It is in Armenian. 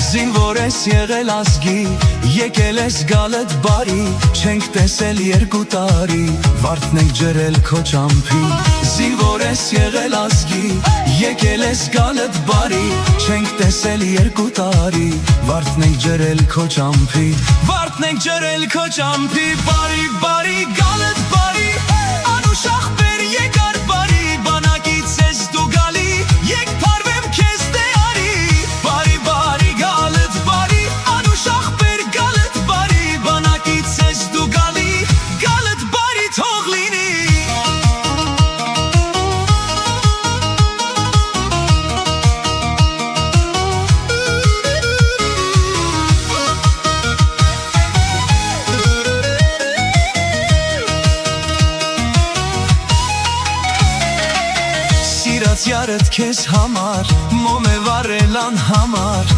Զինվոր ես եղել ազգի, եկել ես գալդ բարի, չենք տեսել 2 տարի, վարդն ենք ջրել քո ճամփի։ Զինվոր ես եղել ազգի, եկել ես գալդ բարի, չենք տեսել 2 տարի, վարդն ենք ջրել քո ճամփի։ Վարդն ենք ջրել քո ճամփի, բարի, բարի, գալդ բարի, անուշ ախպեր եկար բարի, բանակից ես դու գալի, եկ փարվեմ քեզ դե արի, բարի, բարի, գալդ բարի, անուշ ախպեր գալդ բարի, բանակից ես դու գալի, գալդ բարի թող լինի։ Սիրած յարդ քեզ համար, մոմ է վարել անհամար,